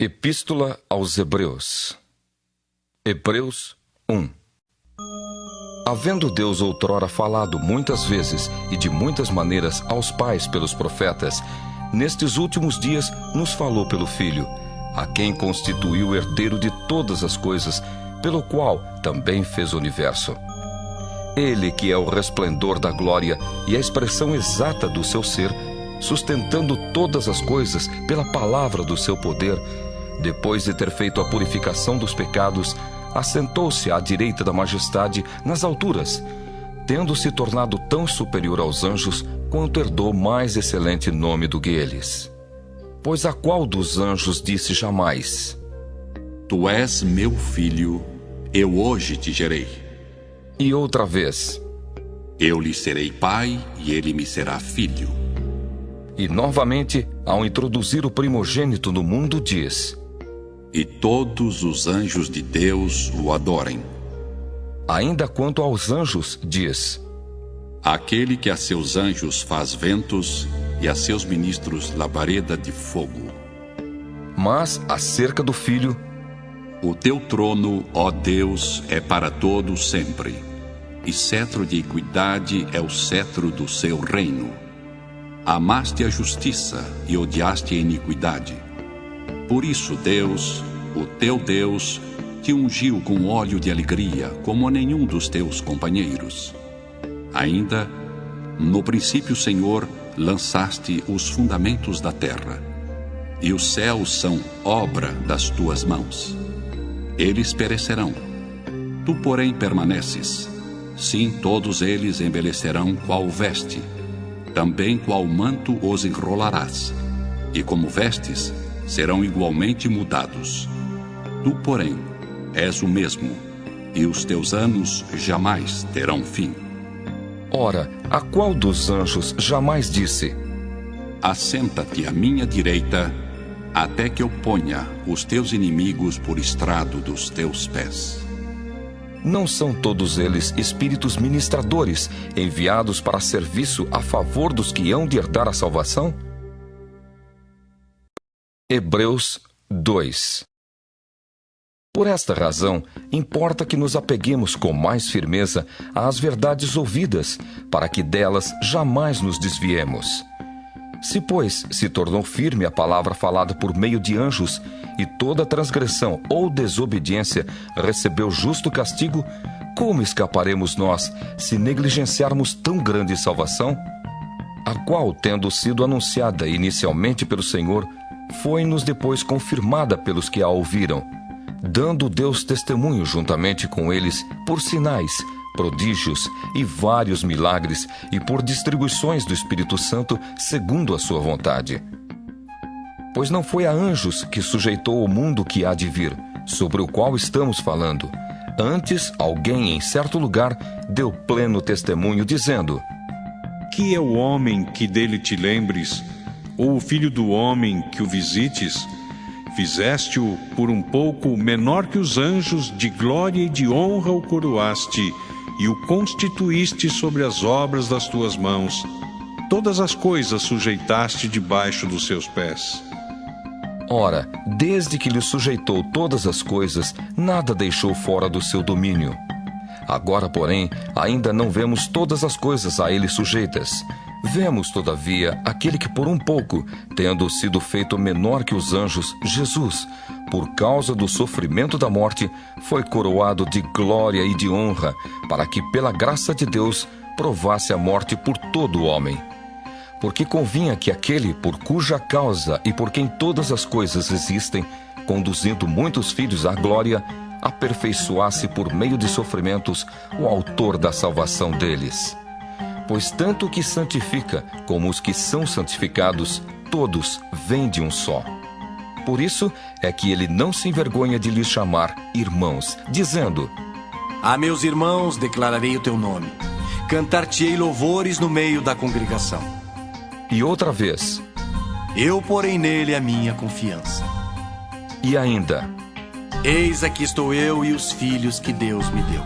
Epístola aos Hebreus. Hebreus 1. Havendo Deus outrora falado muitas vezes e de muitas maneiras aos pais pelos profetas, nestes últimos dias nos falou pelo Filho, a quem constituiu herdeiro de todas as coisas, pelo qual também fez o universo. Ele que é o resplendor da glória e a expressão exata do seu ser, sustentando todas as coisas pela palavra do seu poder, depois de ter feito a purificação dos pecados, assentou-se à direita da majestade nas alturas, tendo se tornado tão superior aos anjos quanto herdou mais excelente nome do que eles. Pois a qual dos anjos disse jamais: Tu és meu filho, eu hoje te gerei. E outra vez: Eu lhe serei pai e ele me será filho. E novamente, ao introduzir o primogênito no mundo, diz: E todos os anjos de Deus o adorem. Ainda quanto aos anjos, diz: Aquele que a seus anjos faz ventos e a seus ministros labareda de fogo. Mas, acerca do Filho: O teu trono, ó Deus, é para todo sempre, e cetro de equidade é o cetro do seu reino. Amaste a justiça e odiaste a iniquidade. Por isso Deus, o teu Deus, te ungiu com óleo de alegria, como a nenhum dos teus companheiros. Ainda, no princípio, Senhor, lançaste os fundamentos da terra, e os céus são obra das tuas mãos. Eles perecerão, tu, porém, permaneces. Sim, todos eles envelhecerão qual veste, também qual manto os enrolarás, e como vestes, serão igualmente mudados. Tu, porém, és o mesmo, e os teus anos jamais terão fim. Ora, a qual dos anjos jamais disse: Assenta-te à minha direita, até que eu ponha os teus inimigos por estrado dos teus pés? Não são todos eles espíritos ministradores, enviados para serviço a favor dos que hão de herdar a salvação? Hebreus 2. Por esta razão, importa que nos apeguemos com mais firmeza às verdades ouvidas, para que delas jamais nos desviemos. Se, pois, se tornou firme a palavra falada por meio de anjos, e toda transgressão ou desobediência recebeu justo castigo, como escaparemos nós, se negligenciarmos tão grande salvação? A qual, tendo sido anunciada inicialmente pelo Senhor, foi-nos depois confirmada pelos que a ouviram, dando Deus testemunho juntamente com eles por sinais, prodígios e vários milagres e por distribuições do Espírito Santo segundo a sua vontade. Pois não foi a anjos que sujeitou o mundo que há de vir, sobre o qual estamos falando. Antes, alguém em certo lugar deu pleno testemunho, dizendo: Que é o homem que dele te lembres, ou o filho do homem que o visites? Fizeste-o por um pouco menor que os anjos, de glória e de honra o coroaste, e o constituíste sobre as obras das tuas mãos. Todas as coisas sujeitaste debaixo dos seus pés. Ora, desde que lhe sujeitou todas as coisas, nada deixou fora do seu domínio. Agora, porém, ainda não vemos todas as coisas a ele sujeitas. Vemos, todavia, aquele que por um pouco, tendo sido feito menor que os anjos, Jesus, por causa do sofrimento da morte, foi coroado de glória e de honra, para que, pela graça de Deus, provasse a morte por todo o homem. Porque convinha que aquele por cuja causa e por quem todas as coisas existem, conduzindo muitos filhos à glória, aperfeiçoasse por meio de sofrimentos o autor da salvação deles. Pois tanto o que santifica como os que são santificados, todos vêm de um só. Por isso é que ele não se envergonha de lhes chamar irmãos, dizendo: A meus irmãos declararei o teu nome, cantar-te-ei louvores no meio da congregação. E outra vez: Eu porei nele a minha confiança. E ainda: Eis aqui estou eu e os filhos que Deus me deu.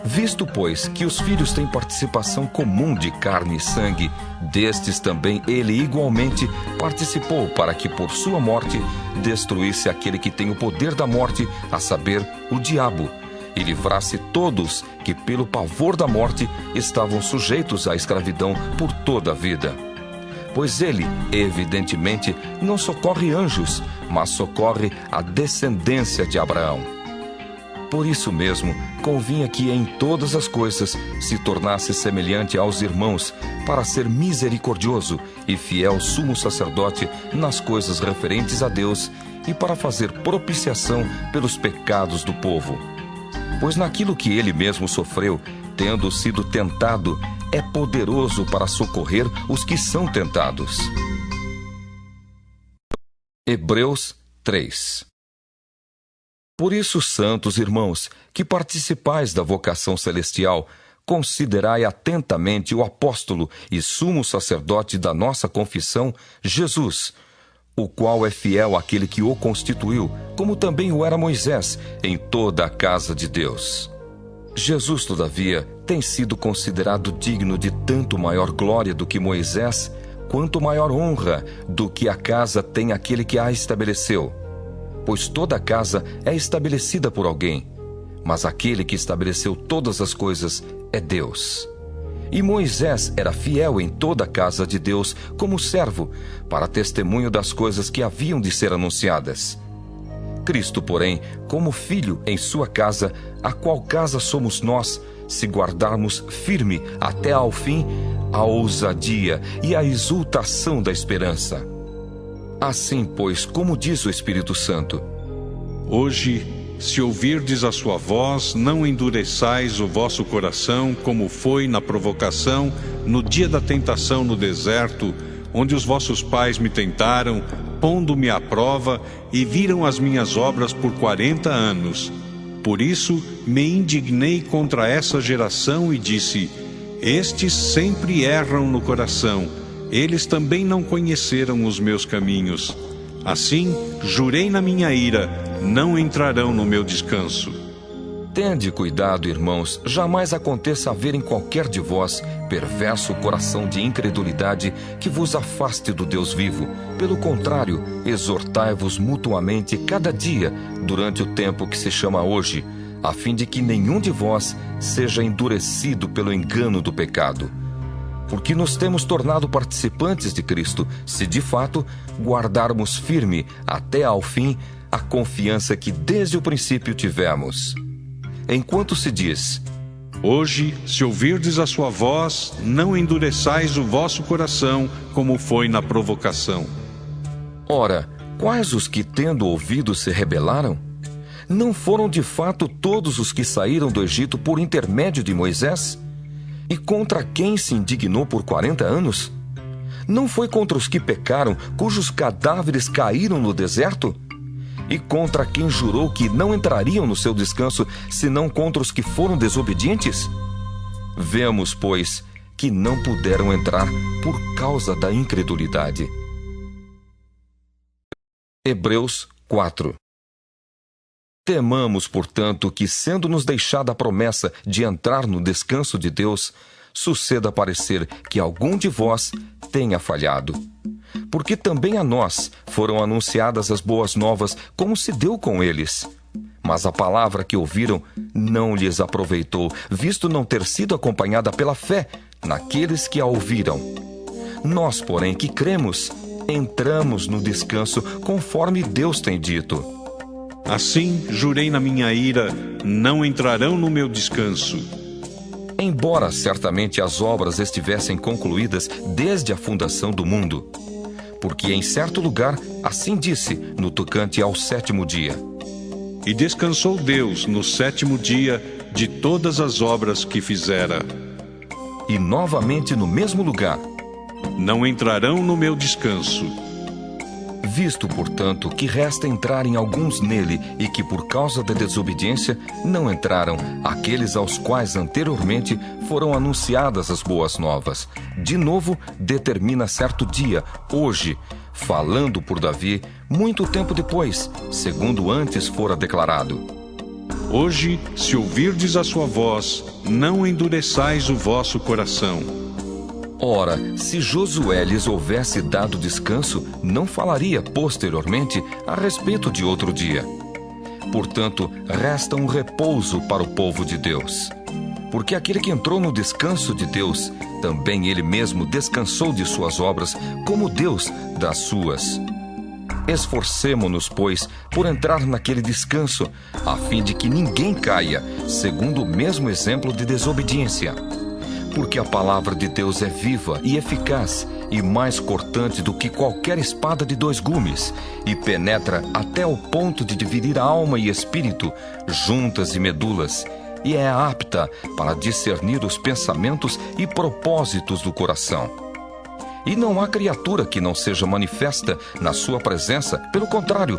Visto, pois, que os filhos têm participação comum de carne e sangue, destes também ele igualmente participou, para que por sua morte destruísse aquele que tem o poder da morte, a saber, o diabo, e livrasse todos que pelo pavor da morte estavam sujeitos à escravidão por toda a vida. Pois ele, evidentemente, não socorre anjos, mas socorre a descendência de Abraão. Por isso mesmo, convinha que em todas as coisas se tornasse semelhante aos irmãos, para ser misericordioso e fiel sumo sacerdote nas coisas referentes a Deus e para fazer propiciação pelos pecados do povo. Pois naquilo que ele mesmo sofreu, tendo sido tentado, é poderoso para socorrer os que são tentados. Hebreus 3. Por isso, santos irmãos, que participais da vocação celestial, considerai atentamente o apóstolo e sumo sacerdote da nossa confissão, Jesus, o qual é fiel àquele que o constituiu, como também o era Moisés, em toda a casa de Deus. Jesus, todavia, tem sido considerado digno de tanto maior glória do que Moisés, quanto maior honra do que a casa tem aquele que a estabeleceu. Pois toda a casa é estabelecida por alguém, mas aquele que estabeleceu todas as coisas é Deus. E Moisés era fiel em toda a casa de Deus como servo, para testemunho das coisas que haviam de ser anunciadas. Cristo, porém, como filho em sua casa, a qual casa somos nós, se guardarmos firme até ao fim a ousadia e a exultação da esperança. Assim, pois, como diz o Espírito Santo: Hoje, se ouvirdes a sua voz, não endureçais o vosso coração, como foi na provocação, no dia da tentação no deserto, onde os vossos pais me tentaram, pondo-me à prova, e viram as minhas obras por 40 anos. Por isso, me indignei contra essa geração e disse: estes sempre erram no coração. Eles também não conheceram os meus caminhos. Assim, jurei na minha ira, não entrarão no meu descanso. Tende cuidado, irmãos, jamais aconteça haver em qualquer de vós perverso coração de incredulidade que vos afaste do Deus vivo. Pelo contrário, exortai-vos mutuamente cada dia, durante o tempo que se chama hoje, a fim de que nenhum de vós seja endurecido pelo engano do pecado. Porque nos temos tornado participantes de Cristo, se de fato guardarmos firme até ao fim a confiança que desde o princípio tivemos. Enquanto se diz: hoje, se ouvirdes a sua voz, não endureçais o vosso coração, como foi na provocação. Ora, quais os que, tendo ouvido, se rebelaram? Não foram de fato todos os que saíram do Egito por intermédio de Moisés? E contra quem se indignou por 40 anos? Não foi contra os que pecaram, cujos cadáveres caíram no deserto? E contra quem jurou que não entrariam no seu descanso, senão contra os que foram desobedientes? Vemos, pois, que não puderam entrar por causa da incredulidade. Hebreus 4. Temamos, portanto, que, sendo-nos deixada a promessa de entrar no descanso de Deus, suceda parecer que algum de vós tenha falhado. Porque também a nós foram anunciadas as boas novas, como se deu com eles. Mas a palavra que ouviram não lhes aproveitou, visto não ter sido acompanhada pela fé naqueles que a ouviram. Nós, porém, que cremos, entramos no descanso conforme Deus tem dito. Assim, jurei na minha ira, não entrarão no meu descanso. Embora certamente as obras estivessem concluídas desde a fundação do mundo, porque em certo lugar assim disse no tocante ao 7º dia: e descansou Deus no 7º dia de todas as obras que fizera. E novamente no mesmo lugar: não entrarão no meu descanso. Visto, portanto, que resta entrarem alguns nele e que por causa da desobediência não entraram aqueles aos quais anteriormente foram anunciadas as boas novas, de novo determina certo dia, hoje, falando por Davi, muito tempo depois, segundo antes fora declarado: Hoje, se ouvirdes a sua voz, não endureçais o vosso coração. Ora, se Josué lhes houvesse dado descanso, não falaria posteriormente a respeito de outro dia. Portanto, resta um repouso para o povo de Deus. Porque aquele que entrou no descanso de Deus, também ele mesmo descansou de suas obras, como Deus das suas. Esforcemo-nos, pois, por entrar naquele descanso, a fim de que ninguém caia, segundo o mesmo exemplo de desobediência. Porque a palavra de Deus é viva e eficaz, e mais cortante do que qualquer espada de 2 gumes, e penetra até o ponto de dividir alma e espírito, juntas e medulas, e é apta para discernir os pensamentos e propósitos do coração. E não há criatura que não seja manifesta na sua presença, pelo contrário,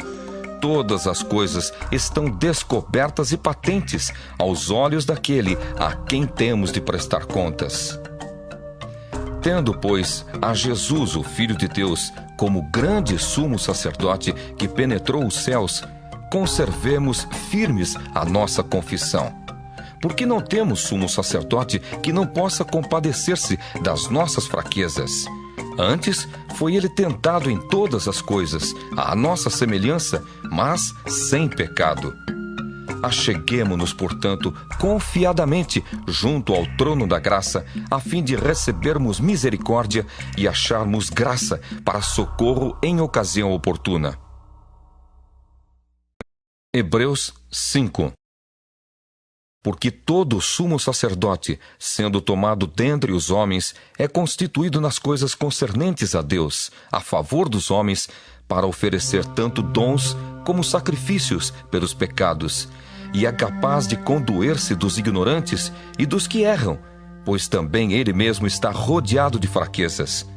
todas as coisas estão descobertas e patentes aos olhos daquele a quem temos de prestar contas. Tendo, pois, a Jesus, o Filho de Deus, como grande sumo sacerdote que penetrou os céus, conservemos firmes a nossa confissão. Porque não temos sumo sacerdote que não possa compadecer-se das nossas fraquezas. Antes, foi ele tentado em todas as coisas, à nossa semelhança, mas sem pecado. Acheguemo-nos, portanto, confiadamente junto ao trono da graça, a fim de recebermos misericórdia e acharmos graça para socorro em ocasião oportuna. Hebreus 5. Porque todo sumo sacerdote, sendo tomado dentre os homens, é constituído nas coisas concernentes a Deus, a favor dos homens, para oferecer tanto dons como sacrifícios pelos pecados, e é capaz de condoer-se dos ignorantes e dos que erram, pois também ele mesmo está rodeado de fraquezas.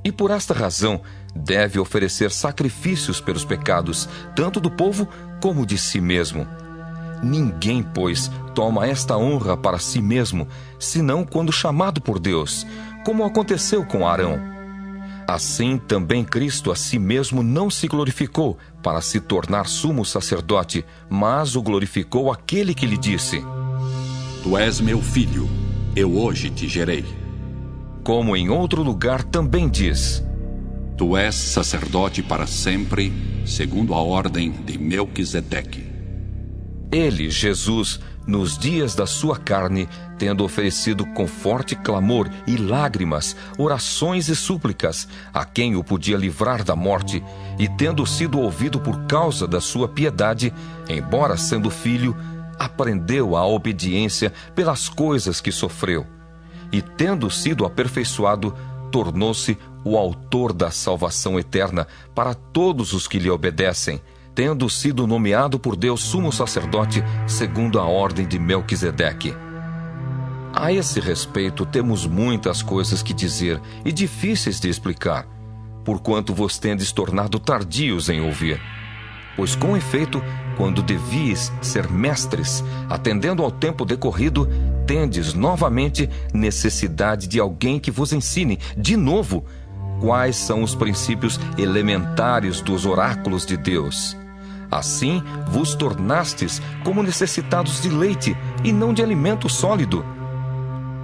E por esta razão deve oferecer sacrifícios pelos pecados, tanto do povo como de si mesmo. Ninguém, pois, toma esta honra para si mesmo, senão quando chamado por Deus, como aconteceu com Arão. Assim também Cristo a si mesmo não se glorificou para se tornar sumo sacerdote, mas o glorificou aquele que lhe disse: Tu és meu filho, eu hoje te gerei. Como em outro lugar também diz: Tu és sacerdote para sempre, segundo a ordem de Melquisedeque. Ele, Jesus, nos dias da sua carne, tendo oferecido com forte clamor e lágrimas, orações e súplicas, a quem o podia livrar da morte, e tendo sido ouvido por causa da sua piedade, embora sendo filho, aprendeu a obediência pelas coisas que sofreu. E tendo sido aperfeiçoado, tornou-se o autor da salvação eterna para todos os que lhe obedecem, tendo sido nomeado por Deus sumo sacerdote segundo a ordem de Melquisedeque. A esse respeito temos muitas coisas que dizer e difíceis de explicar, porquanto vos tendes tornado tardios em ouvir. Pois com efeito, quando devíeis ser mestres, atendendo ao tempo decorrido, tendes novamente necessidade de alguém que vos ensine de novo quais são os princípios elementares dos oráculos de Deus. Assim vos tornastes como necessitados de leite e não de alimento sólido.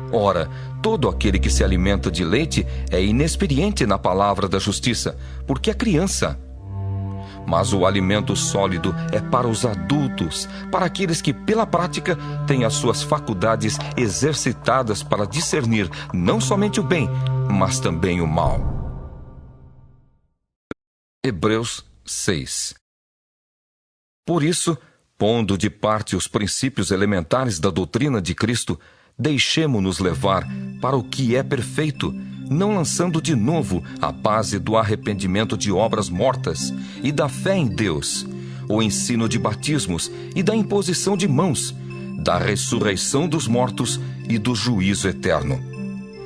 Ora, todo aquele que se alimenta de leite é inexperiente na palavra da justiça, porque é criança. Mas o alimento sólido é para os adultos, para aqueles que, pela prática, têm as suas faculdades exercitadas para discernir não somente o bem, mas também o mal. Hebreus 6. Por isso, pondo de parte os princípios elementares da doutrina de Cristo, deixemo-nos levar para o que é perfeito, não lançando de novo a base do arrependimento de obras mortas e da fé em Deus, o ensino de batismos e da imposição de mãos, da ressurreição dos mortos e do juízo eterno.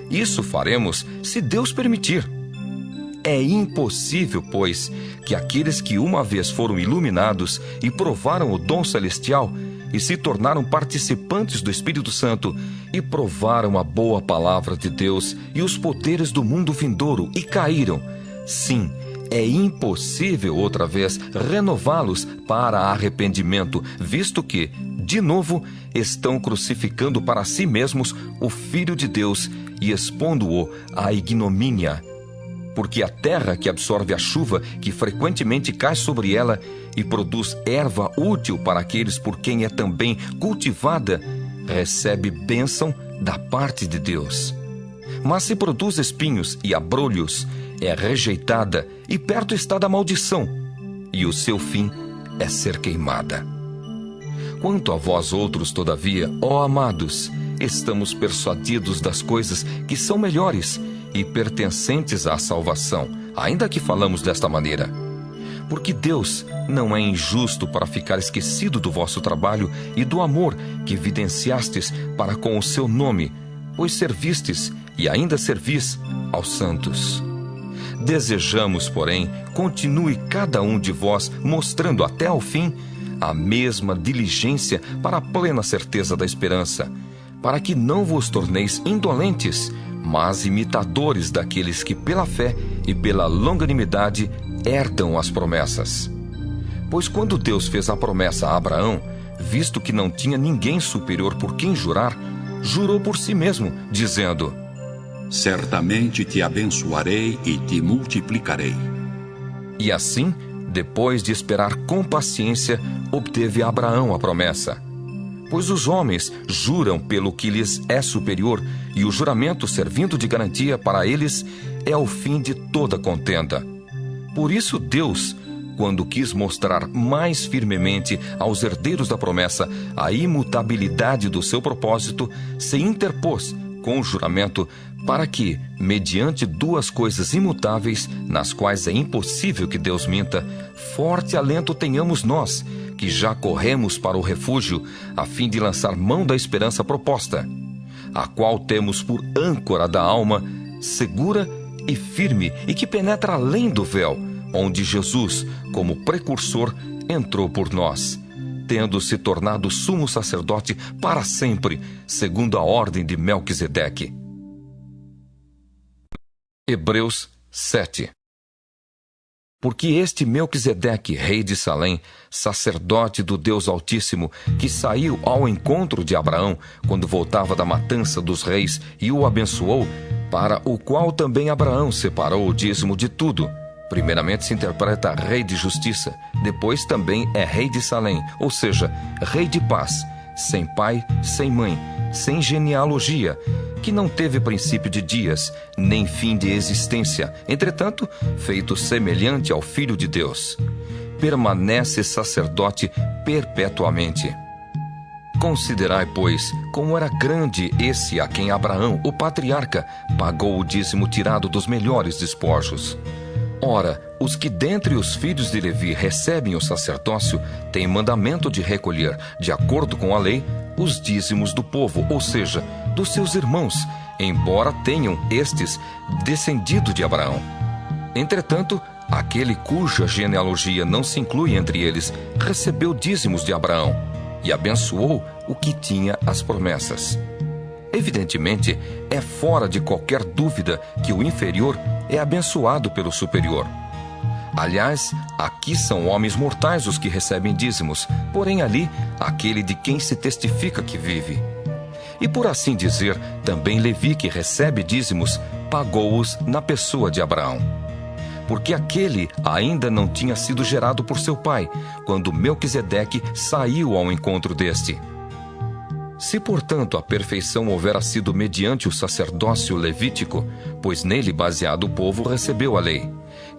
Isso faremos se Deus permitir. É impossível, pois, que aqueles que uma vez foram iluminados e provaram o dom celestial e se tornaram participantes do Espírito Santo e provaram a boa palavra de Deus e os poderes do mundo vindouro e caíram. Sim, é impossível outra vez renová-los para arrependimento, visto que, de novo, estão crucificando para si mesmos o Filho de Deus e expondo-o à ignomínia. Porque a terra que absorve a chuva que frequentemente cai sobre ela e produz erva útil para aqueles por quem é também cultivada, recebe bênção da parte de Deus. Mas se produz espinhos e abrolhos, é rejeitada e perto está da maldição, e o seu fim é ser queimada. Quanto a vós outros, todavia, ó amados, estamos persuadidos das coisas que são melhores e pertencentes à salvação, ainda que falamos desta maneira. Porque Deus não é injusto para ficar esquecido do vosso trabalho e do amor que evidenciastes para com o seu nome, pois servistes e ainda servis aos santos. Desejamos, porém, continue cada um de vós mostrando até ao fim a mesma diligência para a plena certeza da esperança, para que não vos torneis indolentes, mas imitadores daqueles que pela fé e pela longanimidade herdam as promessas. Pois quando Deus fez a promessa a Abraão, visto que não tinha ninguém superior por quem jurar, jurou por si mesmo, dizendo: certamente te abençoarei e te multiplicarei. E assim, depois de esperar com paciência, obteve Abraão a promessa. Pois os homens juram pelo que lhes é superior, e o juramento, servindo de garantia para eles, é o fim de toda contenda. Por isso Deus, quando quis mostrar mais firmemente aos herdeiros da promessa a imutabilidade do seu propósito, se interpôs com o juramento para que, mediante duas coisas imutáveis, nas quais é impossível que Deus minta, forte alento tenhamos nós, que já corremos para o refúgio, a fim de lançar mão da esperança proposta, a qual temos por âncora da alma, segura e firme, e que penetra além do véu, onde Jesus, como precursor, entrou por nós, tendo se tornado sumo sacerdote para sempre, segundo a ordem de Melquisedeque. Hebreus 7. Porque este Melquisedeque, rei de Salém, sacerdote do Deus Altíssimo, que saiu ao encontro de Abraão quando voltava da matança dos reis e o abençoou, para o qual também Abraão separou o dízimo de tudo. Primeiramente se interpreta rei de justiça, depois também é rei de Salém, ou seja, rei de paz, sem pai, sem mãe, sem genealogia, que não teve princípio de dias, nem fim de existência, entretanto, feito semelhante ao Filho de Deus. Permanece sacerdote perpetuamente. Considerai, pois, como era grande esse a quem Abraão, o patriarca, pagou o dízimo tirado dos melhores despojos. Ora, os que dentre os filhos de Levi recebem o sacerdócio têm mandamento de recolher, de acordo com a lei, os dízimos do povo, ou seja, dos seus irmãos, embora tenham estes descendido de Abraão. Entretanto, aquele cuja genealogia não se inclui entre eles, recebeu dízimos de Abraão e abençoou o que tinha as promessas. Evidentemente, é fora de qualquer dúvida que o inferior é abençoado pelo superior. Aliás, aqui são homens mortais os que recebem dízimos, porém ali, aquele de quem se testifica que vive. E por assim dizer, também Levi, que recebe dízimos, pagou-os na pessoa de Abraão. Porque aquele ainda não tinha sido gerado por seu pai, quando Melquisedeque saiu ao encontro deste. Se, portanto, a perfeição houvera sido mediante o sacerdócio levítico, pois nele baseado o povo recebeu a lei,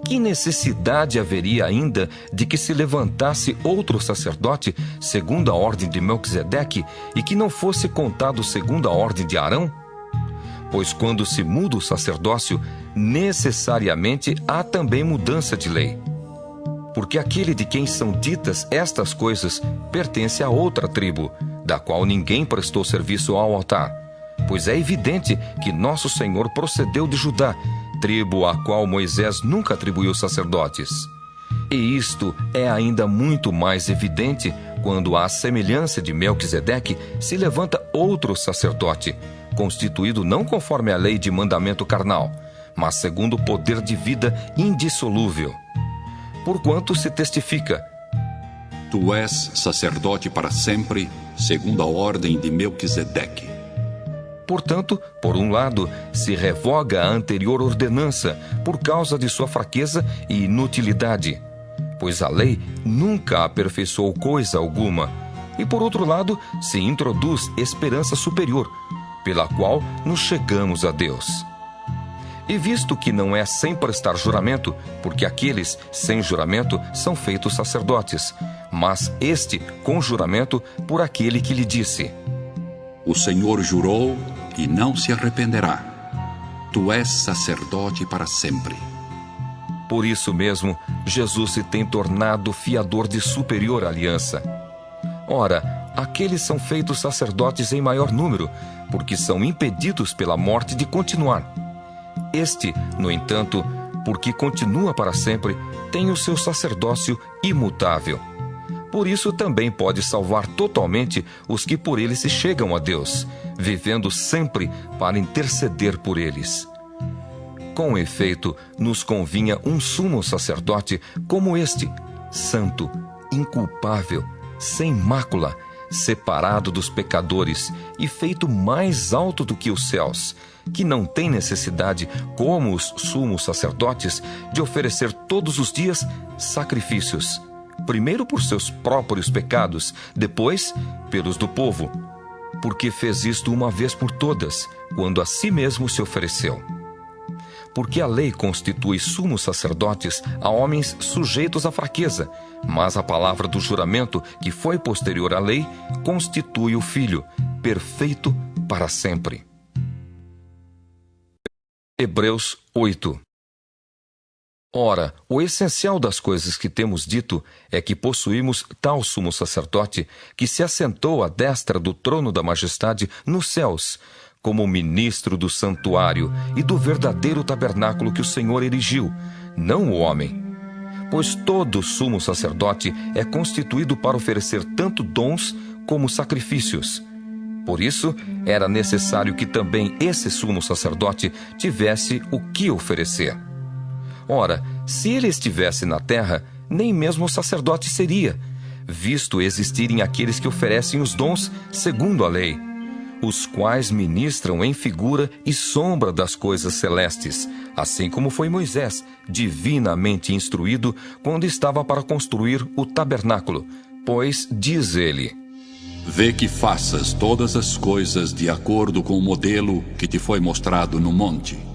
que necessidade haveria ainda de que se levantasse outro sacerdote segundo a ordem de Melquisedeque e que não fosse contado segundo a ordem de Arão? Pois quando se muda o sacerdócio, necessariamente há também mudança de lei. Porque aquele de quem são ditas estas coisas pertence a outra tribo, da qual ninguém prestou serviço ao altar, pois é evidente que nosso Senhor procedeu de Judá, tribo à qual Moisés nunca atribuiu sacerdotes. E isto é ainda muito mais evidente quando, à semelhança de Melquisedeque, se levanta outro sacerdote, constituído não conforme a lei de mandamento carnal, mas segundo o poder de vida indissolúvel. Porquanto se testifica: Tu és sacerdote para sempre, segundo a ordem de Melquisedeque. Portanto, por um lado, se revoga a anterior ordenança por causa de sua fraqueza e inutilidade, pois a lei nunca aperfeiçoou coisa alguma. E por outro lado, se introduz esperança superior, pela qual nos chegamos a Deus. E visto que não é sem prestar juramento, porque aqueles sem juramento são feitos sacerdotes, mas este com juramento por aquele que lhe disse: O Senhor jurou e não se arrependerá. Tu és sacerdote para sempre. Por isso mesmo, Jesus se tem tornado fiador de superior aliança. Ora, aqueles são feitos sacerdotes em maior número, porque são impedidos pela morte de continuar. Este, no entanto, porque continua para sempre, tem o seu sacerdócio imutável. Por isso também pode salvar totalmente os que por ele se chegam a Deus, vivendo sempre para interceder por eles. Com efeito, nos convinha um sumo sacerdote como este, santo, inculpável, sem mácula, separado dos pecadores e feito mais alto do que os céus, que não tem necessidade, como os sumos sacerdotes, de oferecer todos os dias sacrifícios, primeiro por seus próprios pecados, depois pelos do povo, porque fez isto uma vez por todas, quando a si mesmo se ofereceu. Porque a lei constitui sumos sacerdotes a homens sujeitos à fraqueza, mas a palavra do juramento, que foi posterior à lei, constitui o Filho, perfeito para sempre. Hebreus 8. Ora, o essencial das coisas que temos dito é que possuímos tal sumo sacerdote que se assentou à destra do trono da majestade nos céus, como ministro do santuário e do verdadeiro tabernáculo que o Senhor erigiu, não o homem. Pois todo sumo sacerdote é constituído para oferecer tanto dons como sacrifícios. Por isso, era necessário que também esse sumo sacerdote tivesse o que oferecer. Ora, se ele estivesse na terra, nem mesmo sacerdote seria, visto existirem aqueles que oferecem os dons segundo a lei, os quais ministram em figura e sombra das coisas celestes, assim como foi Moisés, divinamente instruído, quando estava para construir o tabernáculo. Pois, diz ele: Vê que faças todas as coisas de acordo com o modelo que te foi mostrado no monte.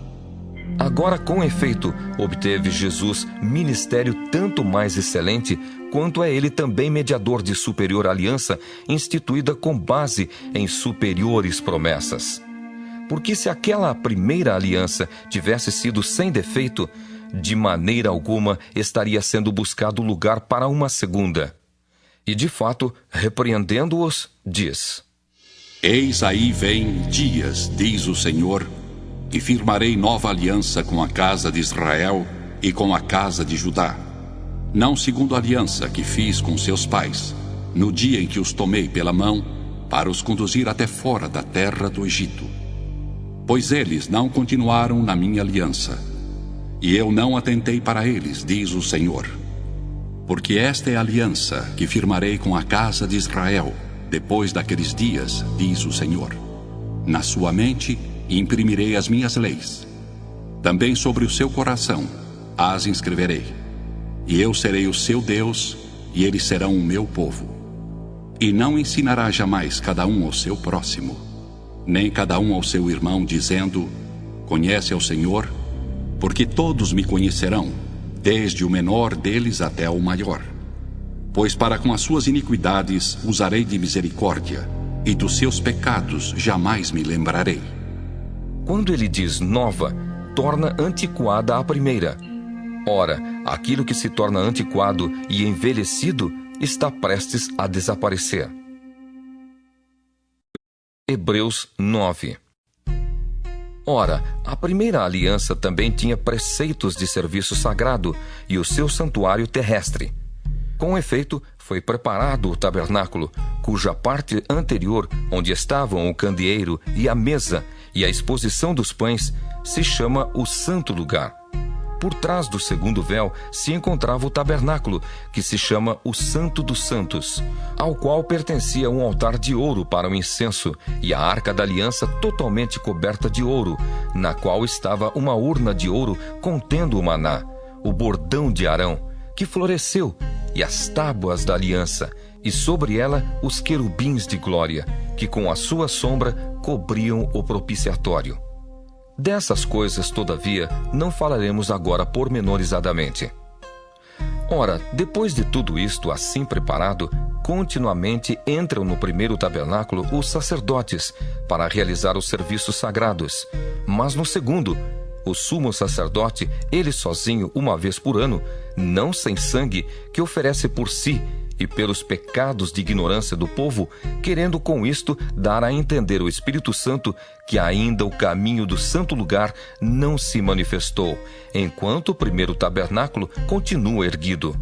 Agora, com efeito, obteve Jesus ministério tanto mais excelente, quanto é ele também mediador de superior aliança, instituída com base em superiores promessas. Porque se aquela primeira aliança tivesse sido sem defeito, de maneira alguma estaria sendo buscado lugar para uma segunda. E de fato, repreendendo-os, diz: Eis aí vem dias, diz o Senhor, e firmarei nova aliança com a casa de Israel e com a casa de Judá, não segundo a aliança que fiz com seus pais, no dia em que os tomei pela mão, para os conduzir até fora da terra do Egito. Pois eles não continuaram na minha aliança, e eu não atentei para eles, diz o Senhor. Porque esta é a aliança que firmarei com a casa de Israel, depois daqueles dias, diz o Senhor. Na sua mente imprimirei as minhas leis. Também sobre o seu coração as inscreverei. E eu serei o seu Deus, e eles serão o meu povo. E não ensinará jamais cada um ao seu próximo, nem cada um ao seu irmão, dizendo: Conhece ao Senhor, porque todos me conhecerão, desde o menor deles até o maior. Pois para com as suas iniquidades usarei de misericórdia, e dos seus pecados jamais me lembrarei. Quando ele diz nova, torna antiquada a primeira. Ora, aquilo que se torna antiquado e envelhecido está prestes a desaparecer. Hebreus 9. Ora, a primeira aliança também tinha preceitos de serviço sagrado e o seu santuário terrestre. Com efeito, foi preparado o tabernáculo, cuja parte anterior, onde estavam o candeeiro e a mesa e a exposição dos pães, se chama o Santo Lugar. Por trás do segundo véu se encontrava o tabernáculo, que se chama o Santo dos Santos, ao qual pertencia um altar de ouro para o incenso e a arca da aliança totalmente coberta de ouro, na qual estava uma urna de ouro contendo o maná, o bordão de Arão, que floresceu, e as tábuas da aliança, e sobre ela os querubins de glória, que com a sua sombra cobriam o propiciatório. Dessas coisas, todavia, não falaremos agora pormenorizadamente. Ora, depois de tudo isto assim preparado, continuamente entram no primeiro tabernáculo os sacerdotes, para realizar os serviços sagrados. Mas no segundo, o sumo sacerdote, ele sozinho, uma vez por ano, não sem sangue, que oferece por si e pelos pecados de ignorância do povo, querendo com isto dar a entender ao Espírito Santo que ainda o caminho do santo lugar não se manifestou, enquanto o primeiro tabernáculo continua erguido.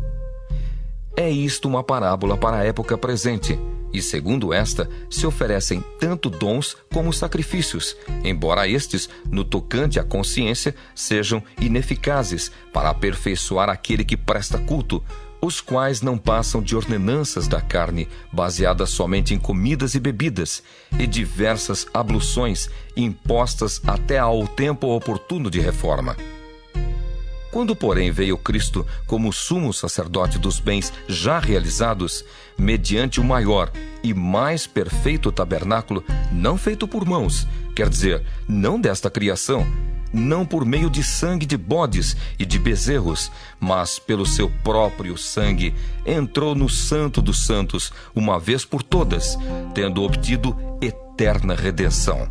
É isto uma parábola para a época presente, e segundo esta, se oferecem tanto dons como sacrifícios, embora estes, no tocante à consciência, sejam ineficazes para aperfeiçoar aquele que presta culto, os quais não passam de ordenanças da carne, baseadas somente em comidas e bebidas, e diversas abluções impostas até ao tempo oportuno de reforma. Quando, porém, veio Cristo como sumo sacerdote dos bens já realizados, mediante o maior e mais perfeito tabernáculo, não feito por mãos, quer dizer, não desta criação, não por meio de sangue de bodes e de bezerros, mas pelo seu próprio sangue, entrou no Santo dos Santos, uma vez por todas, tendo obtido eterna redenção.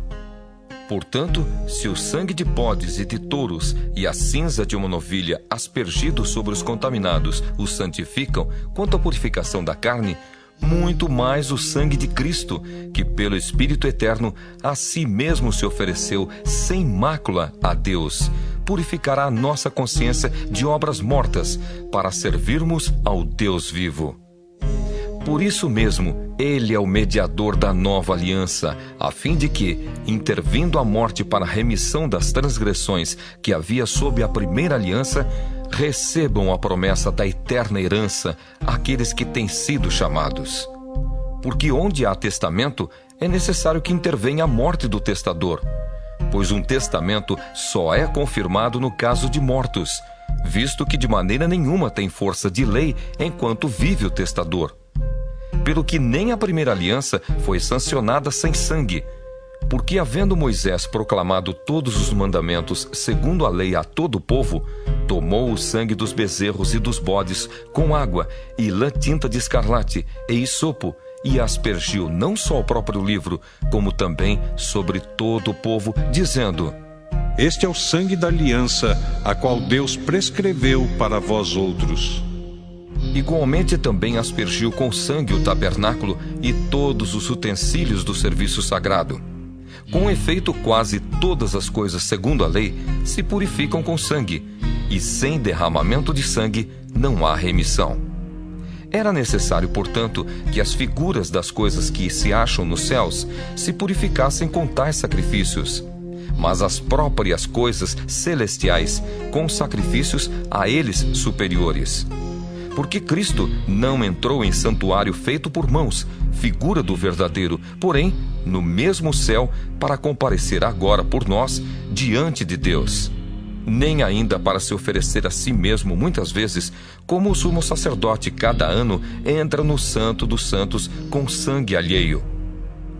Portanto, se o sangue de bodes e de touros e a cinza de uma novilha aspergidos sobre os contaminados os santificam quanto à purificação da carne, muito mais o sangue de Cristo, que pelo Espírito Eterno a si mesmo se ofereceu sem mácula a Deus, purificará a nossa consciência de obras mortas, para servirmos ao Deus vivo. Por isso mesmo, ele é o mediador da nova aliança, a fim de que, intervindo a morte para a remissão das transgressões que havia sob a primeira aliança, recebam a promessa da eterna herança aqueles que têm sido chamados. Porque onde há testamento, é necessário que intervenha a morte do testador, pois um testamento só é confirmado no caso de mortos, visto que de maneira nenhuma tem força de lei enquanto vive o testador. Pelo que nem a primeira aliança foi sancionada sem sangue, porque havendo Moisés proclamado todos os mandamentos segundo a lei a todo o povo, tomou o sangue dos bezerros e dos bodes com água e lã tinta de escarlate e hisopo, e aspergiu não só o próprio livro, como também sobre todo o povo, dizendo: Este é o sangue da aliança, a qual Deus prescreveu para vós outros. Igualmente também aspergiu com sangue o tabernáculo e todos os utensílios do serviço sagrado. Com efeito, quase todas as coisas segundo a lei se purificam com sangue, e sem derramamento de sangue não há remissão. Era necessário, portanto, que as figuras das coisas que se acham nos céus se purificassem com tais sacrifícios, mas as próprias coisas celestiais com sacrifícios a eles superiores. Porque Cristo não entrou em santuário feito por mãos, figura do verdadeiro, porém, no mesmo céu, para comparecer agora por nós diante de Deus. Nem ainda para se oferecer a si mesmo muitas vezes, como o sumo sacerdote cada ano entra no Santo dos Santos com sangue alheio.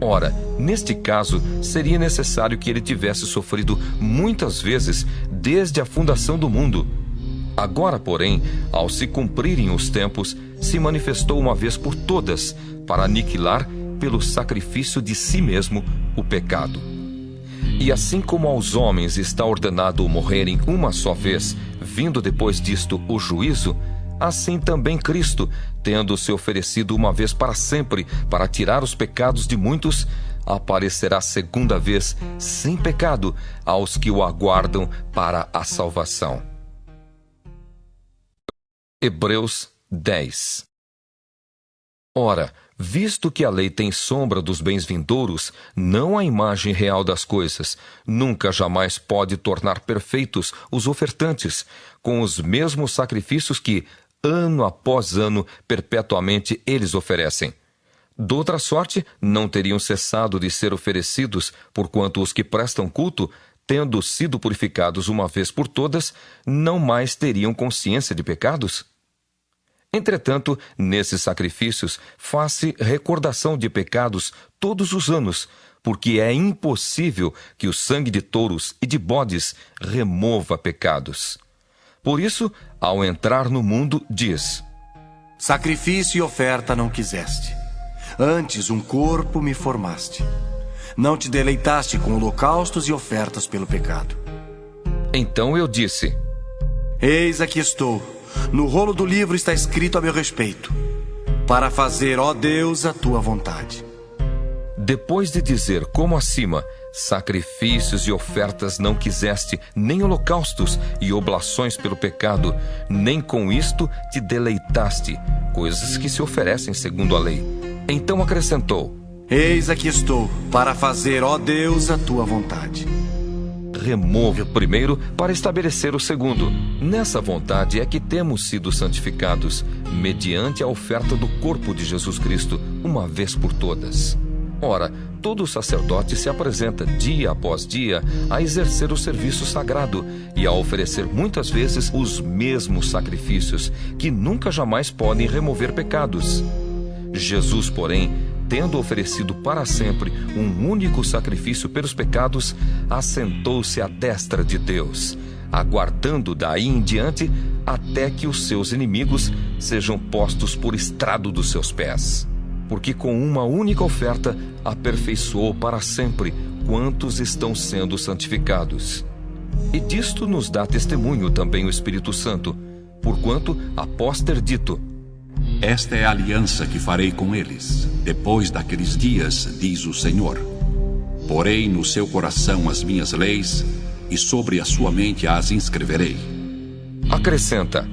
Ora, neste caso, seria necessário que ele tivesse sofrido muitas vezes desde a fundação do mundo. Agora, porém, ao se cumprirem os tempos, se manifestou uma vez por todas, para aniquilar, pelo sacrifício de si mesmo, o pecado. E assim como aos homens está ordenado morrerem uma só vez, vindo depois disto o juízo, assim também Cristo, tendo se oferecido uma vez para sempre, para tirar os pecados de muitos, aparecerá segunda vez, sem pecado, aos que o aguardam para a salvação. Hebreus 10. Ora, visto que a lei tem sombra dos bens vindouros, não a imagem real das coisas, nunca jamais pode tornar perfeitos os ofertantes, com os mesmos sacrifícios que, ano após ano, perpetuamente eles oferecem. Doutra sorte, não teriam cessado de ser oferecidos, porquanto os que prestam culto, tendo sido purificados uma vez por todas, não mais teriam consciência de pecados? Entretanto, nesses sacrifícios, faz-se recordação de pecados todos os anos, porque é impossível que o sangue de touros e de bodes remova pecados. Por isso, ao entrar no mundo, diz: Sacrifício e oferta não quiseste. Antes um corpo me formaste. Não te deleitaste com holocaustos e ofertas pelo pecado. Então eu disse: Eis aqui estou. No rolo do livro está escrito a meu respeito, para fazer, ó Deus, a tua vontade. Depois de dizer como acima, sacrifícios e ofertas não quiseste, nem holocaustos e oblações pelo pecado, nem com isto te deleitaste, coisas que se oferecem segundo a lei. Então acrescentou: Eis aqui estou, para fazer, ó Deus, a tua vontade. Remove o primeiro para estabelecer o segundo. Nessa vontade é que temos sido santificados, mediante a oferta do corpo de Jesus Cristo, uma vez por todas. Ora, todo sacerdote se apresenta dia após dia a exercer o serviço sagrado e a oferecer muitas vezes os mesmos sacrifícios, que nunca jamais podem remover pecados. Jesus, porém, tendo oferecido para sempre um único sacrifício pelos pecados, assentou-se à destra de Deus, aguardando daí em diante até que os seus inimigos sejam postos por estrado dos seus pés. Porque com uma única oferta aperfeiçoou para sempre quantos estão sendo santificados. E disto nos dá testemunho também o Espírito Santo, porquanto, após ter dito: Esta é a aliança que farei com eles, depois daqueles dias, diz o Senhor. Porei no seu coração as minhas leis, e sobre a sua mente as inscreverei. Acrescenta: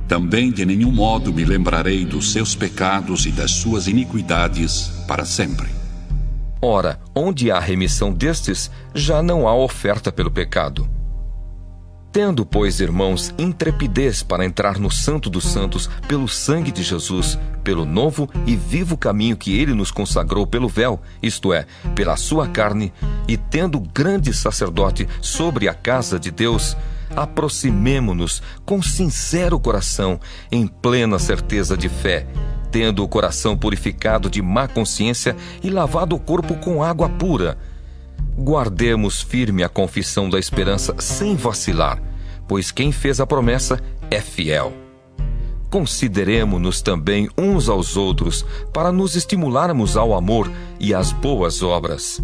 Também de nenhum modo me lembrarei dos seus pecados e das suas iniquidades para sempre. Ora, onde há remissão destes, já não há oferta pelo pecado. Tendo, pois, irmãos, intrepidez para entrar no Santo dos Santos pelo sangue de Jesus, pelo novo e vivo caminho que ele nos consagrou pelo véu, isto é, pela sua carne, e tendo grande sacerdote sobre a casa de Deus, aproximemo-nos com sincero coração, em plena certeza de fé, tendo o coração purificado de má consciência e lavado o corpo com água pura. Guardemos firme a confissão da esperança sem vacilar, pois quem fez a promessa é fiel. Consideremo-nos também uns aos outros para nos estimularmos ao amor e às boas obras.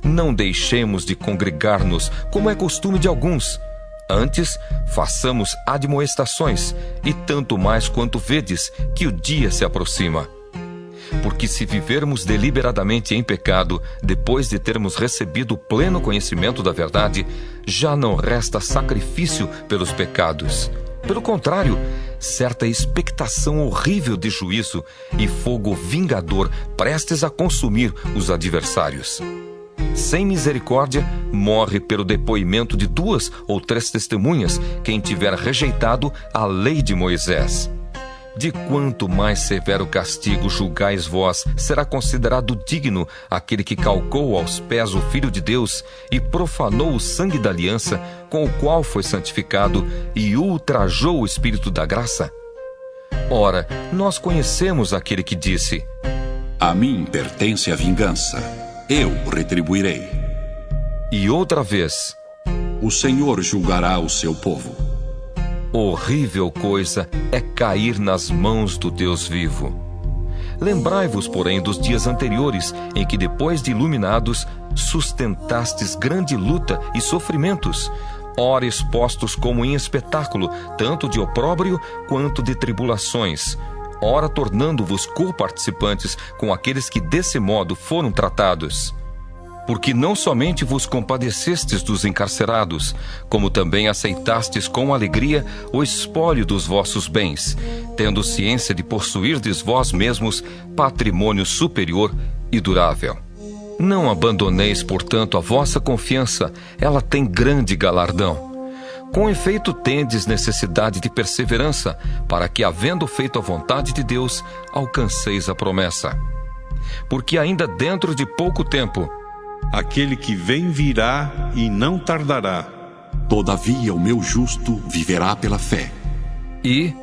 Não deixemos de congregar-nos, como é costume de alguns. Antes, façamos admoestações, e tanto mais quanto vedes que o dia se aproxima. Porque se vivermos deliberadamente em pecado, depois de termos recebido o pleno conhecimento da verdade, já não resta sacrifício pelos pecados. Pelo contrário, certa expectação horrível de juízo e fogo vingador prestes a consumir os adversários. Sem misericórdia, morre pelo depoimento de 2 ou 3 testemunhas quem tiver rejeitado a lei de Moisés. De quanto mais severo castigo julgais vós, será considerado digno aquele que calcou aos pés o Filho de Deus e profanou o sangue da aliança com o qual foi santificado e ultrajou o Espírito da graça? Ora, nós conhecemos aquele que disse: A mim pertence a vingança, eu retribuirei. E outra vez: O Senhor julgará o seu povo. Horrível coisa é cair nas mãos do Deus vivo. Lembrai-vos, porém, dos dias anteriores, em que, depois de iluminados, sustentastes grande luta e sofrimentos, ora expostos como em espetáculo, tanto de opróbrio quanto de tribulações, ora tornando-vos coparticipantes com aqueles que desse modo foram tratados. Porque não somente vos compadecestes dos encarcerados, como também aceitastes com alegria o espólio dos vossos bens, tendo ciência de possuirdes vós mesmos patrimônio superior e durável. Não abandoneis, portanto, a vossa confiança, ela tem grande galardão. Com efeito, tendes necessidade de perseverança, para que, havendo feito a vontade de Deus, alcanceis a promessa. Porque ainda dentro de pouco tempo, aquele que vem virá e não tardará. Todavia o meu justo viverá pela fé. E,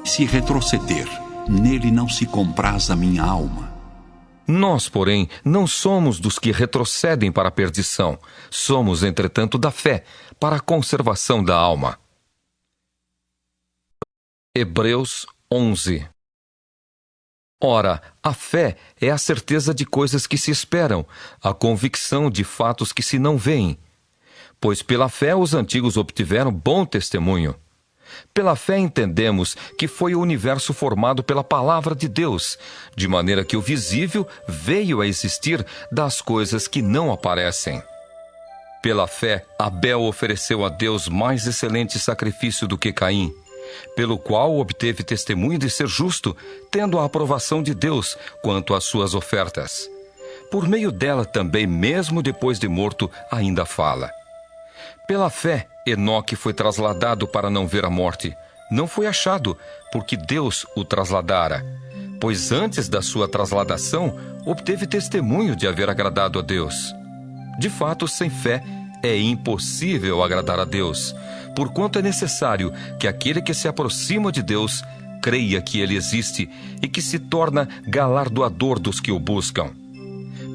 se retroceder, nele não se compraz a minha alma. Nós, porém, não somos dos que retrocedem para a perdição. Somos, entretanto, da fé, para a conservação da alma. Hebreus 11. Ora, a fé é a certeza de coisas que se esperam, a convicção de fatos que se não veem. Pois pela fé os antigos obtiveram bom testemunho. Pela fé entendemos que foi o universo formado pela palavra de Deus, de maneira que o visível veio a existir das coisas que não aparecem. Pela fé, Abel ofereceu a Deus mais excelente sacrifício do que Caim, pelo qual obteve testemunho de ser justo, tendo a aprovação de Deus quanto às suas ofertas. Por meio dela também, mesmo depois de morto, ainda fala. Pela fé, Enoque foi trasladado para não ver a morte. Não foi achado, porque Deus o trasladara. Pois antes da sua trasladação, obteve testemunho de haver agradado a Deus. De fato, sem fé, é impossível agradar a Deus, porquanto é necessário que aquele que se aproxima de Deus creia que Ele existe e que se torna galardoador dos que o buscam.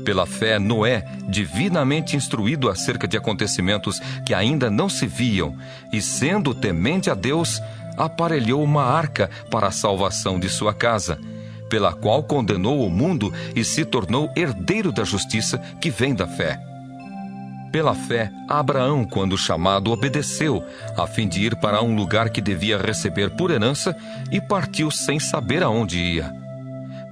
Pela fé, Noé, divinamente instruído acerca de acontecimentos que ainda não se viam, e sendo temente a Deus, aparelhou uma arca para a salvação de sua casa, pela qual condenou o mundo e se tornou herdeiro da justiça que vem da fé. Pela fé, Abraão, quando chamado, obedeceu, a fim de ir para um lugar que devia receber por herança, e partiu sem saber aonde ia.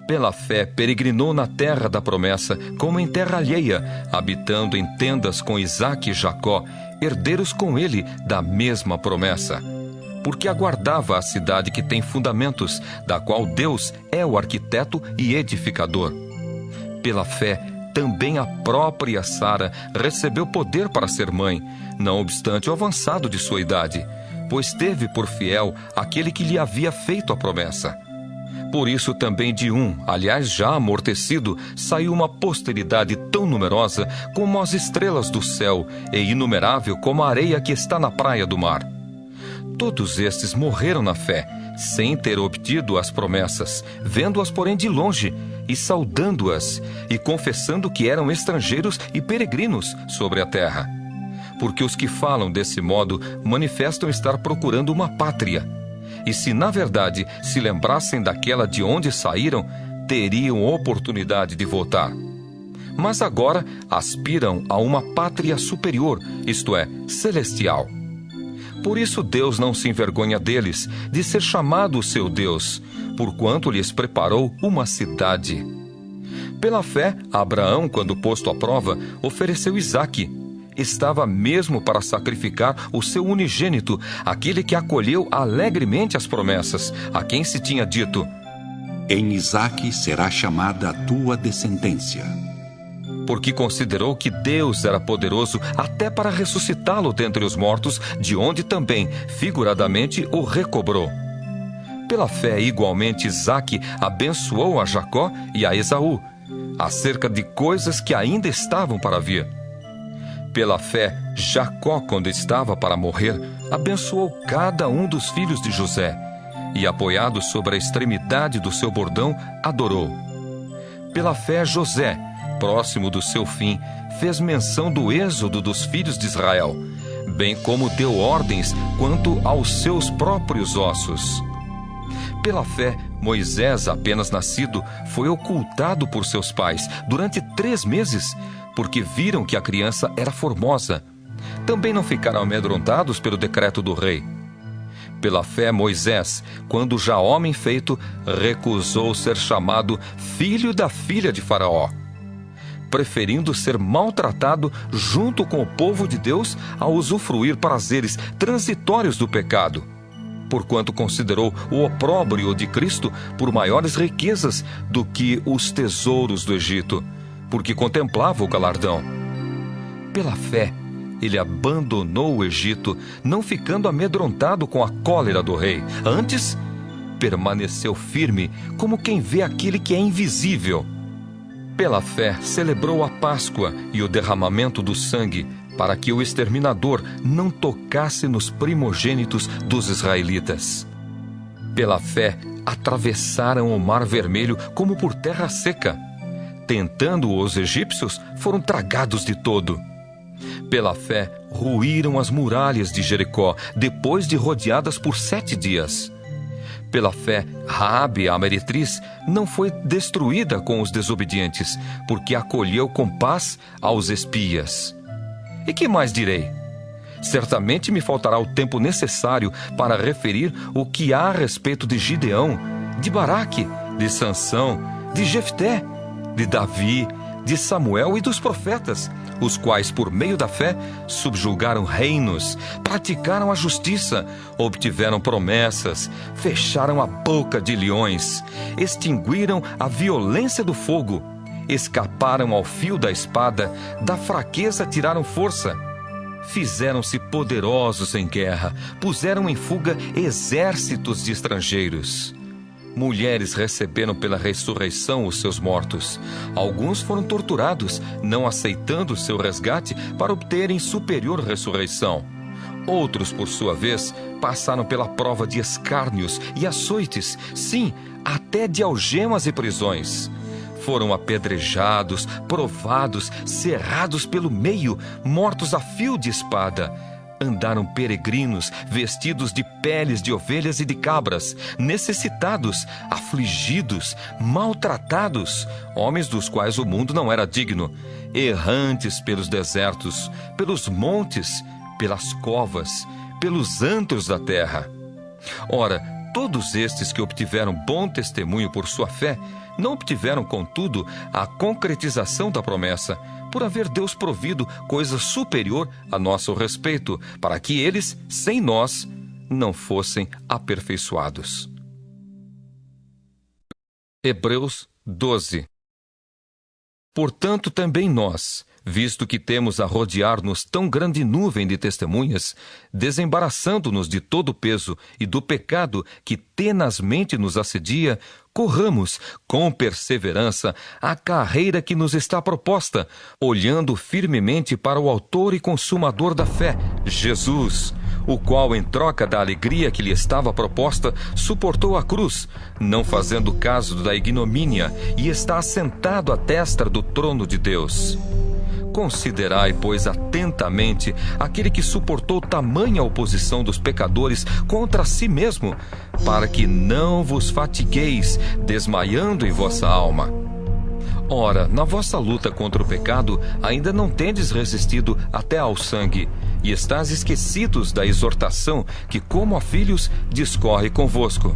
Pela fé, peregrinou na terra da promessa, como em terra alheia, habitando em tendas com Isaque e Jacó, herdeiros com ele da mesma promessa. Porque aguardava a cidade que tem fundamentos, da qual Deus é o arquiteto e edificador. Pela fé, também a própria Sara recebeu poder para ser mãe, não obstante o avançado de sua idade, pois teve por fiel aquele que lhe havia feito a promessa. Por isso também de aliás já amortecido, saiu uma posteridade tão numerosa como as estrelas do céu e inumerável como a areia que está na praia do mar. Todos estes morreram na fé, sem ter obtido as promessas, vendo-as porém de longe, e saudando-as, e confessando que eram estrangeiros e peregrinos sobre a terra. Porque os que falam desse modo manifestam estar procurando uma pátria. E se na verdade se lembrassem daquela de onde saíram, teriam oportunidade de voltar. Mas agora aspiram a uma pátria superior, isto é, celestial. Por isso Deus não se envergonha deles, de ser chamado o seu Deus, porquanto lhes preparou uma cidade. Pela fé, Abraão, quando posto à prova, ofereceu Isaque. Estava mesmo para sacrificar o seu unigênito, aquele que acolheu alegremente as promessas, a quem se tinha dito: em Isaque será chamada a tua descendência. Porque considerou que Deus era poderoso até para ressuscitá-lo dentre os mortos, de onde também, figuradamente, o recobrou. Pela fé, igualmente, Isaque abençoou a Jacó e a Esaú, acerca de coisas que ainda estavam para vir. Pela fé, Jacó, quando estava para morrer, abençoou cada um dos filhos de José, e, apoiado sobre a extremidade do seu bordão, adorou. Pela fé, José, próximo do seu fim, fez menção do êxodo dos filhos de Israel, bem como deu ordens quanto aos seus próprios ossos. Pela fé, Moisés, apenas nascido, foi ocultado por seus pais durante 3 meses, porque viram que a criança era formosa. Também não ficaram amedrontados pelo decreto do rei. Pela fé, Moisés, quando já homem feito, recusou ser chamado filho da filha de Faraó. preferindo ser maltratado junto com o povo de Deus a usufruir prazeres transitórios do pecado, porquanto considerou o opróbrio de Cristo por maiores riquezas do que os tesouros do Egito, porque contemplava o galardão. Pela fé, ele abandonou o Egito, não ficando amedrontado com a cólera do rei. Antes, permaneceu firme como quem vê aquele que é invisível. Pela fé, celebrou a Páscoa e o derramamento do sangue, para que o exterminador não tocasse nos primogênitos dos israelitas. Pela fé, atravessaram o Mar Vermelho como por terra seca. Tentando os egípcios, foram tragados de todo. Pela fé, ruíram as muralhas de Jericó, depois de rodeadas por 7 dias. Pela fé, Raabe, a meretriz, não foi destruída com os desobedientes, porque acolheu com paz aos espias. E que mais direi? Certamente me faltará o tempo necessário para referir o que há a respeito de Gideão, de Baraque, de Sansão, de Jefté, de Davi, de Samuel e dos profetas, os quais, por meio da fé, subjugaram reinos, praticaram a justiça, obtiveram promessas, fecharam a boca de leões, extinguiram a violência do fogo, escaparam ao fio da espada, da fraqueza tiraram força. Fizeram-se poderosos em guerra, puseram em fuga exércitos de estrangeiros. Mulheres receberam pela ressurreição os seus mortos. Alguns foram torturados, não aceitando seu resgate para obterem superior ressurreição. Outros, por sua vez, passaram pela prova de escárnios e açoites, sim, até de algemas e prisões. Foram apedrejados, provados, cerrados pelo meio, mortos a fio de espada. Andaram peregrinos, vestidos de peles de ovelhas e de cabras, necessitados, afligidos, maltratados, homens dos quais o mundo não era digno, errantes pelos desertos, pelos montes, pelas covas, pelos antros da terra. Ora, todos estes que obtiveram bom testemunho por sua fé, não obtiveram, contudo, a concretização da promessa, por haver Deus provido coisa superior a nosso respeito, para que eles, sem nós, não fossem aperfeiçoados. Hebreus 12. Portanto, também nós, visto que temos a rodear-nos tão grande nuvem de testemunhas, desembaraçando-nos de todo o peso e do pecado que tenazmente nos assedia, corramos com perseverança a carreira que nos está proposta, olhando firmemente para o autor e consumador da fé, Jesus, o qual, em troca da alegria que lhe estava proposta, suportou a cruz, não fazendo caso da ignomínia, e está assentado à destra do trono de Deus. Considerai, pois, atentamente aquele que suportou tamanha oposição dos pecadores contra si mesmo, para que não vos fatigueis, desmaiando em vossa alma. Ora, na vossa luta contra o pecado, ainda não tendes resistido até ao sangue, e estáis esquecidos da exortação que, como a filhos, discorre convosco.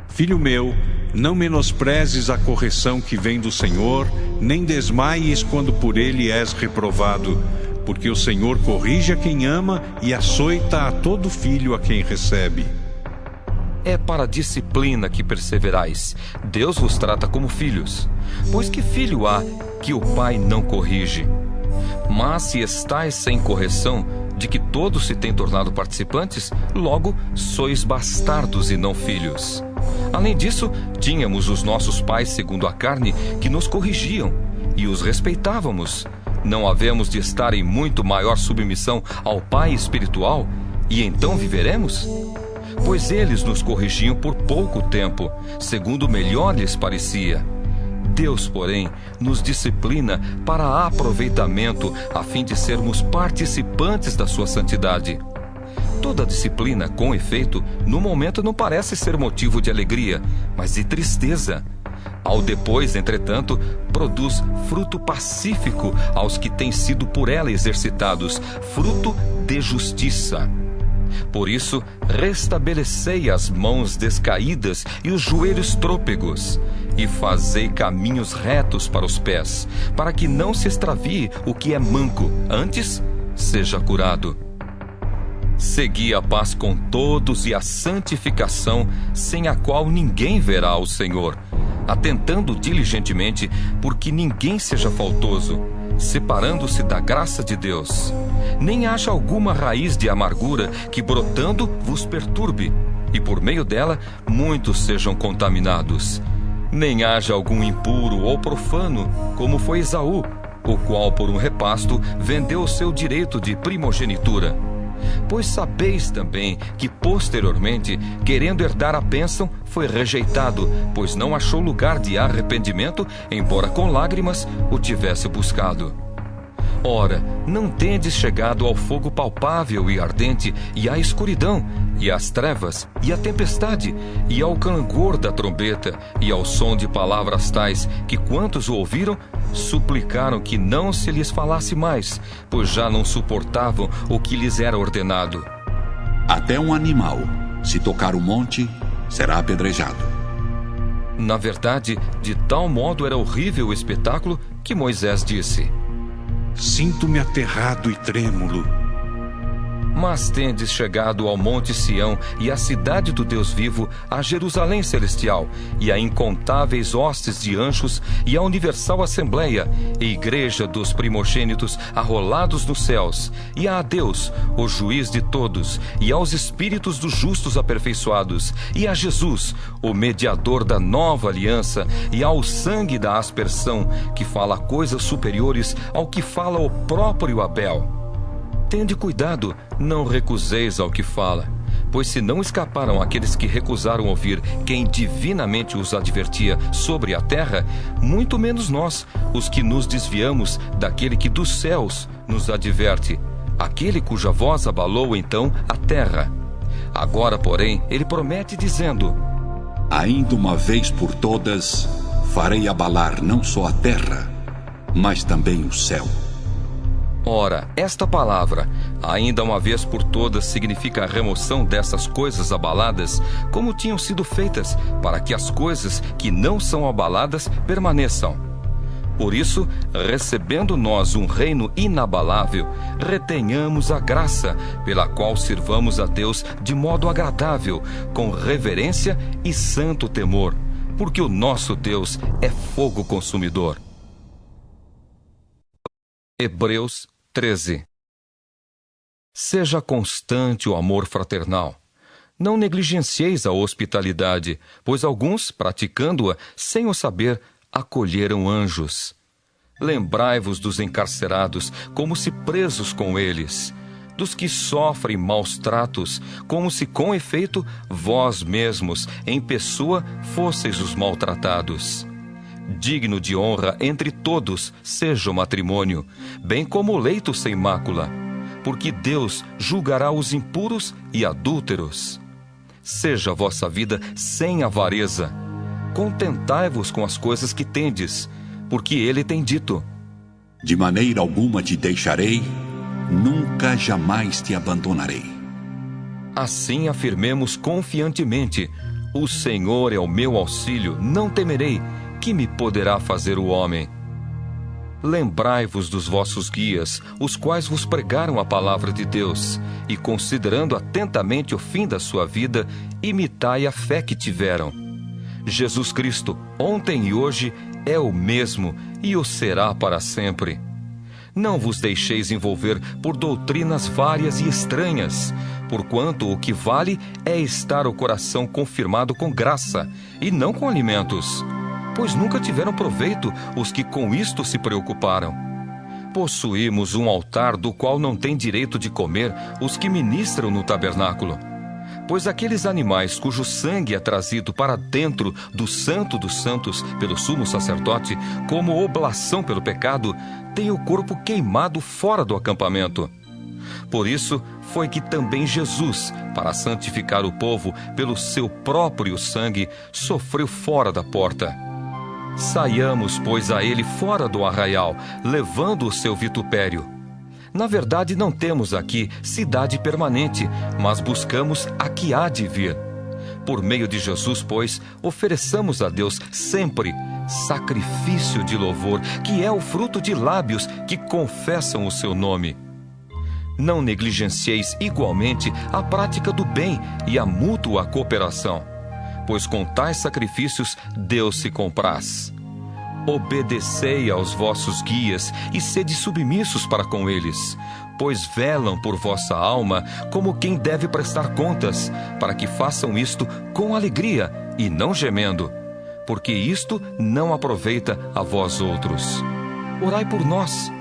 Filho meu, não menosprezes a correção que vem do Senhor, nem desmaies quando por ele és reprovado, porque o Senhor corrige a quem ama e açoita a todo filho a quem recebe. É para a disciplina que perseverais. Deus vos trata como filhos. Pois que filho há que o pai não corrige? Mas se estáis sem correção, de que todos se têm tornado participantes, logo sois bastardos e não filhos. Além disso, tínhamos os nossos pais segundo a carne que nos corrigiam, e os respeitávamos. Não havemos de estar em muito maior submissão ao Pai espiritual, e então viveremos? Pois eles nos corrigiam por pouco tempo, segundo melhor lhes parecia. Deus, porém, nos disciplina para aproveitamento, a fim de sermos participantes da sua santidade. Toda disciplina, com efeito, no momento não parece ser motivo de alegria, mas de tristeza. Ao depois, entretanto, produz fruto pacífico aos que têm sido por ela exercitados, fruto de justiça. Por isso, restabelecei as mãos descaídas e os joelhos trôpegos. e fazei caminhos retos para os pés, para que não se extravie o que é manco, antes seja curado. Segui a paz com todos e a santificação, sem a qual ninguém verá o Senhor, atentando diligentemente, porque ninguém seja faltoso, separando-se da graça de Deus. Nem haja alguma raiz de amargura que, brotando, vos perturbe, e por meio dela muitos sejam contaminados. Nem haja algum impuro ou profano, como foi Esaú, o qual por um repasto vendeu o seu direito de primogenitura. Pois sabeis também que posteriormente, querendo herdar a bênção, foi rejeitado, pois não achou lugar de arrependimento, embora com lágrimas o tivesse buscado. Ora, não tendes chegado ao fogo palpável e ardente, e à escuridão, e às trevas, e à tempestade, e ao clangor da trombeta, e ao som de palavras tais, que quantos o ouviram, suplicaram que não se lhes falasse mais, pois já não suportavam o que lhes era ordenado. Até um animal, se tocar o monte, será apedrejado. Na verdade, de tal modo era horrível o espetáculo que Moisés disse: Sinto-me aterrado e trêmulo. Mas tendes chegado ao monte Sião e à cidade do Deus vivo, a Jerusalém celestial, e a incontáveis hostes de anjos, e a universal assembleia, e igreja dos primogênitos arrolados nos céus, e a Deus, o juiz de todos, e aos espíritos dos justos aperfeiçoados, e a Jesus, o mediador da nova aliança, e ao sangue da aspersão, que fala coisas superiores ao que fala o próprio Abel. Tende cuidado, não recuseis ao que fala, pois se não escaparam aqueles que recusaram ouvir quem divinamente os advertia sobre a terra, muito menos nós, os que nos desviamos daquele que dos céus nos adverte, aquele cuja voz abalou então a terra. Agora, porém, ele promete dizendo: Ainda uma vez por todas, farei abalar não só a terra, mas também o céu. Ora, esta palavra, ainda uma vez por todas, significa a remoção dessas coisas abaladas, como tinham sido feitas, para que as coisas que não são abaladas permaneçam. Por isso, recebendo nós um reino inabalável, retenhamos a graça, pela qual sirvamos a Deus de modo agradável, com reverência e santo temor, porque o nosso Deus é fogo consumidor. Hebreus 13. Seja constante o amor fraternal. Não negligencieis a hospitalidade, pois alguns, praticando-a sem o saber, acolheram anjos. Lembrai-vos dos encarcerados, como se presos com eles, dos que sofrem maus tratos, como se com efeito vós mesmos, em pessoa, fosseis os maltratados. Digno de honra entre todos seja o matrimônio, bem como o leito sem mácula, porque Deus julgará os impuros e adúlteros. Seja a vossa vida sem avareza. Contentai-vos com as coisas que tendes, porque ele tem dito: De maneira alguma te deixarei, nunca jamais te abandonarei. Assim afirmemos confiantemente: o Senhor é o meu auxílio, não temerei. Que me poderá fazer o homem? Lembrai-vos dos vossos guias, os quais vos pregaram a palavra de Deus, e considerando atentamente o fim da sua vida, imitai a fé que tiveram. Jesus Cristo, ontem e hoje, é o mesmo e o será para sempre. Não vos deixeis envolver por doutrinas várias e estranhas, porquanto o que vale é estar o coração confirmado com graça, e não com alimentos, pois nunca tiveram proveito os que com isto se preocuparam. Possuímos um altar do qual não têm direito de comer os que ministram no tabernáculo. Pois aqueles animais cujo sangue é trazido para dentro do Santo dos Santos pelo sumo sacerdote, como oblação pelo pecado, têm o corpo queimado fora do acampamento. Por isso foi que também Jesus, para santificar o povo pelo seu próprio sangue, sofreu fora da porta. Saiamos, pois, a ele fora do arraial, levando o seu vitupério. Na verdade, não temos aqui cidade permanente, mas buscamos a que há de vir. Por meio de Jesus, pois, ofereçamos a Deus sempre sacrifício de louvor, que é o fruto de lábios que confessam o seu nome. Não negligencieis igualmente a prática do bem e a mútua cooperação, pois com tais sacrifícios Deus se compraz. Obedecei aos vossos guias e sede submissos para com eles, pois velam por vossa alma como quem deve prestar contas, para que façam isto com alegria e não gemendo, porque isto não aproveita a vós outros. Orai por nós,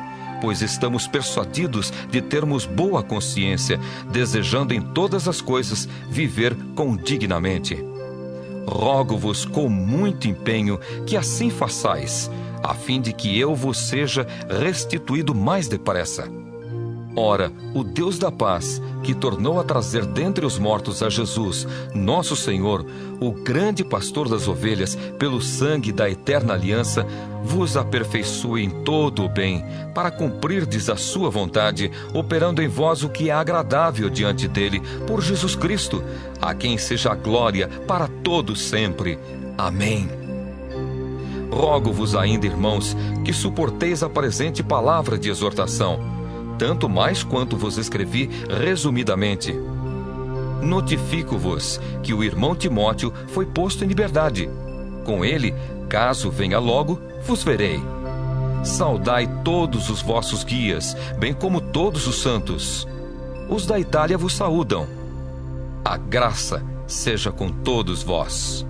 pois estamos persuadidos de termos boa consciência, desejando em todas as coisas viver condignamente. Rogo-vos com muito empenho que assim façais, a fim de que eu vos seja restituído mais depressa. Ora, o Deus da paz, que tornou a trazer dentre os mortos a Jesus, nosso Senhor, o grande pastor das ovelhas, pelo sangue da eterna aliança, vos aperfeiçoe em todo o bem, para cumprirdes a sua vontade, operando em vós o que é agradável diante dele, por Jesus Cristo, a quem seja a glória para todos sempre. Amém. Rogo-vos ainda, irmãos, que suporteis a presente palavra de exortação, tanto mais quanto vos escrevi resumidamente. Notifico-vos que o irmão Timóteo foi posto em liberdade. Com ele, caso venha logo, vos verei. Saudai todos os vossos guias, bem como todos os santos. Os da Itália vos saúdam. A graça seja com todos vós.